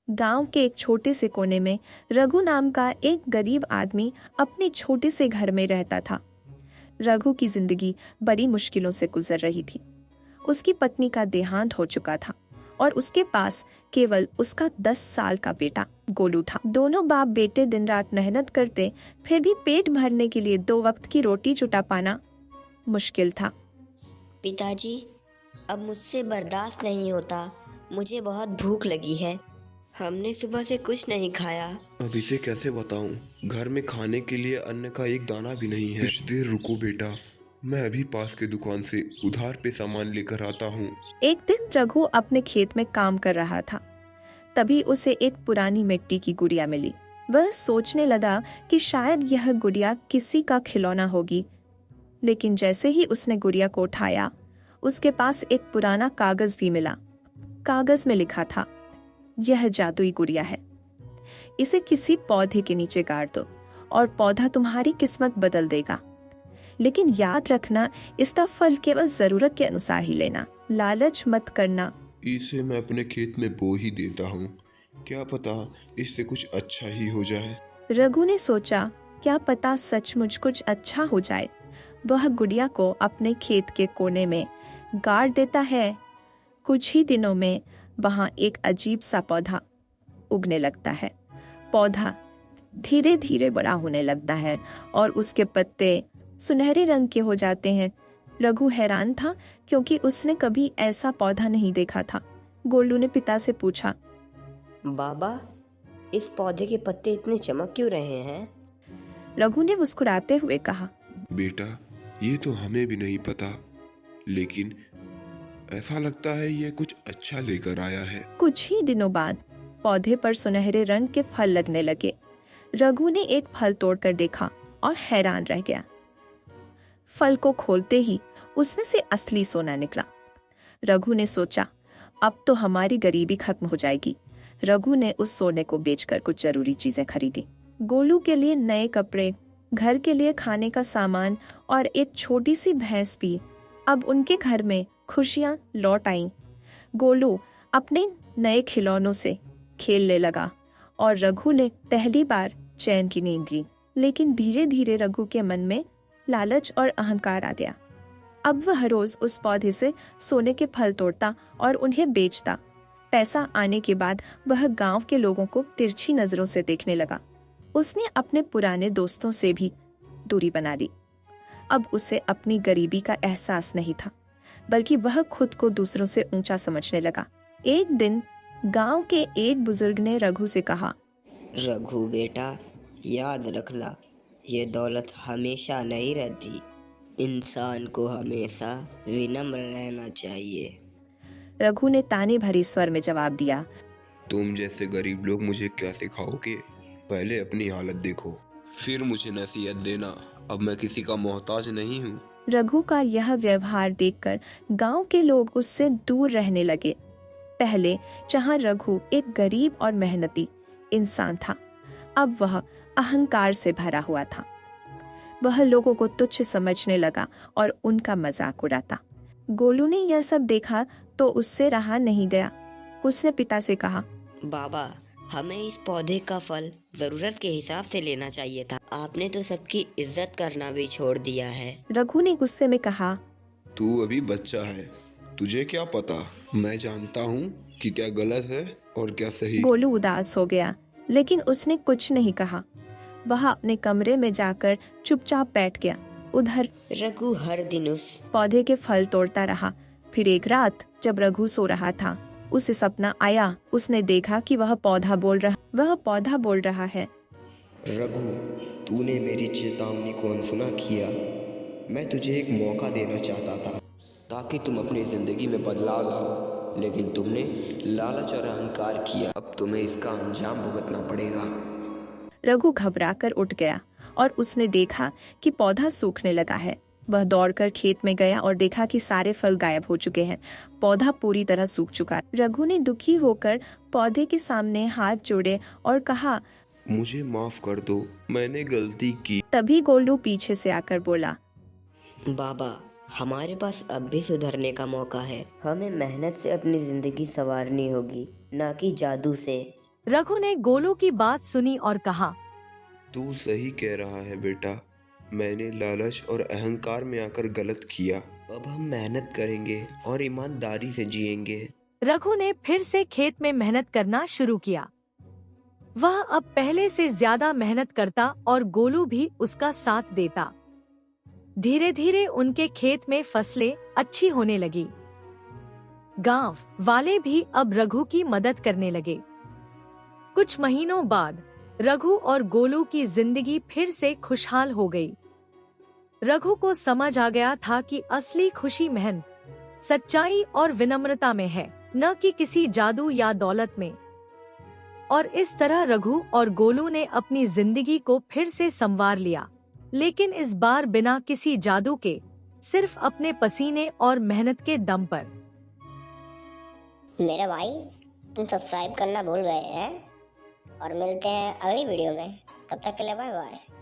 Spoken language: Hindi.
गांव के एक छोटे से कोने में रघु नाम का एक गरीब आदमी अपने छोटे से घर में रहता था। रघु की जिंदगी बड़ी मुश्किलों से गुजर रही थी। उसकी पत्नी का देहांत हो चुका था और उसके पास केवल उसका 10 साल का बेटा गोलू था। दोनों बाप बेटे दिन रात मेहनत करते, फिर भी पेट भरने के लिए 2 वक्त की रोटी जुटा पाना मुश्किल था। पिताजी, अब मुझसे बर्दाश्त नहीं होता। मुझे बहुत भूख लगी है। हमने सुबह से कुछ नहीं खाया। अब इसे कैसे बताऊं? घर में खाने के लिए अन्न का एक दाना भी नहीं है। कुछ देर रुको बेटा, मैं अभी पास के दुकान से उधार पे सामान लेकर आता हूँ। एक दिन रघु अपने खेत में काम कर रहा था। तभी उसे एक पुरानी मिट्टी की गुड़िया मिली। वह सोचने लगा कि शायद यह गुड़िया किसी का खिलौना होगी, लेकिन जैसे ही उसने गुड़िया को उठाया, उसके पास एक पुराना कागज भी मिला। कागज में लिखा था, यह जादुई गुड़िया है, इसे किसी पौधे के नीचे गाड़ दो और पौधा तुम्हारी किस्मत बदल देगा। लेकिन याद रखना, इसका फल केवल जरूरत के अनुसार ही लेना, लालच मत करना। इसे मैं अपने खेत में बो ही देता हूँ, क्या पता इससे कुछ अच्छा ही हो जाए। रघु ने सोचा, क्या पता सचमुच कुछ अच्छा हो जाए। वह गुड़िया को अपने खेत के कोने में गाड़ देता है। कुछ ही दिनों में वहां एक अजीब सा पौधा उगने लगता है। पौधा धीरे धीरे बड़ा होने लगता है और उसके पत्ते सुनहरे रंग के हो जाते हैं। रघु हैरान था, क्योंकि उसने कभी ऐसा पौधा नहीं देखा था। गोलू ने पिता से पूछा, बाबा, इस पौधे के पत्ते इतने चमक क्यों रहे हैं? रघु ने मुस्कुराते हुए कहा, बेटा, ये तो हमें भी नहीं पता, लेकिन ऐसा लगता है ये कुछ अच्छा लेकर आया है। कुछ ही दिनों बाद पौधे पर सुनहरे रंग के फल लगने लगे। रघु ने एक फल तोड़कर देखा और हैरान रह गया। फल को खोलते ही उसमें से असली सोना निकला। रघु ने सोचा, अब तो हमारी गरीबी खत्म हो जाएगी। रघु ने उस सोने को बेचकर कुछ जरूरी चीजें खरीदी। गोलू के लिए नए कपड़े, घर के लिए खाने का सामान और एक छोटी सी भैंस भी। अब उनके घर में खुशियां लौट आईं। गोलू अपने नए खिलौनों से खेलने लगा और रघु ने पहली बार चैन की नींद ली। लेकिन धीरे धीरे रघु के मन में लालच और अहंकार आ गया। अब वह रोज उस पौधे से सोने के फल तोड़ता और उन्हें बेचता। पैसा आने के बाद वह गांव के लोगों को तिरछी नजरों से देखने लगा। उसने अपने पुराने दोस्तों से भी दूरी बना ली। अब उसे अपनी गरीबी का एहसास नहीं था, बल्कि वह खुद को दूसरों से ऊंचा समझने लगा। एक दिन गांव के एक बुजुर्ग ने रघु से कहा, रघु बेटा, याद रखना, ये दौलत हमेशा नहीं रहती। इंसान को हमेशा विनम्र रहना चाहिए। रघु ने ताने भरे स्वर में जवाब दिया, तुम जैसे गरीब लोग मुझे क्या सिखाओगे? पहले अपनी हालत देखो, फिर मुझे नसीहत देना। अब मैं किसी का मोहताज नहीं हूँ। रघु का यह व्यवहार देखकर गांव के लोग उससे दूर रहने लगे। पहले जहां रघु एक गरीब और मेहनती इंसान था, अब वह अहंकार से भरा हुआ था। वह लोगों को तुच्छ समझने लगा और उनका मजाक उड़ाता। गोलू ने यह सब देखा तो उससे रहा नहीं गया। उसने पिता से कहा, बाबा, हमें इस पौधे का फल जरूरत के हिसाब से लेना चाहिए था। आपने तो सबकी इज्जत करना भी छोड़ दिया है। रघु ने गुस्से में कहा, तू अभी बच्चा है, तुझे क्या पता? मैं जानता हूँ कि क्या गलत है और क्या सही। गोलू उदास हो गया, लेकिन उसने कुछ नहीं कहा। वह अपने कमरे में जाकर चुपचाप बैठ गया। उधर रघु हर दिन उस पौधे के फल तोड़ता रहा। फिर एक रात जब रघु सो रहा था, उसे सपना आया। उसने देखा कि वह पौधा बोल रहा है, रघु, तूने मेरी चेतावनी को अनसुना किया। मैं तुझे एक मौका देना चाहता था ताकि तुम अपनी जिंदगी में बदलाव लाओ, लेकिन तुमने लालच और अहंकार किया। अब तुम्हें इसका अंजाम भुगतना पड़ेगा। रघु घबराकर उठ गया और उसने देखा कि पौधा सूखने लगा है। वह दौड़कर खेत में गया और देखा कि सारे फल गायब हो चुके हैं। पौधा पूरी तरह सूख चुका है। रघु ने दुखी होकर पौधे के सामने हाथ जोड़े और कहा, मुझे माफ कर दो, मैंने गलती की। तभी गोलू पीछे से आकर बोला, बाबा, हमारे पास अब भी सुधरने का मौका है। हमें मेहनत से अपनी जिंदगी संवारनी होगी, ना कि जादू से। रघु ने गोलू की बात सुनी और कहा, तू सही कह रहा है बेटा, मैंने लालच और अहंकार में आकर गलत किया। अब हम मेहनत करेंगे और ईमानदारी से जिएंगे। रघु ने फिर से खेत में मेहनत करना शुरू किया। वह अब पहले से ज्यादा मेहनत करता और गोलू भी उसका साथ देता। धीरे धीरे उनके खेत में फसलें अच्छी होने लगी। गांव वाले भी अब रघु की मदद करने लगे। कुछ महीनों बाद रघु और गोलू की जिंदगी फिर से खुशहाल हो गई। रघु को समझ आ गया था कि असली खुशी मेहनत, सच्चाई और विनम्रता में है, न कि किसी जादू या दौलत में। और इस तरह रघु और गोलू ने अपनी जिंदगी को फिर से संवार लिया, लेकिन इस बार बिना किसी जादू के, सिर्फ अपने पसीने और मेहनत के दम पर। मेरे भाई, तुम सब्सक्राइब करना भूल गए हैं। और मिलते हैं अगली वीडियो में। तब तक के लिए बाय बाय।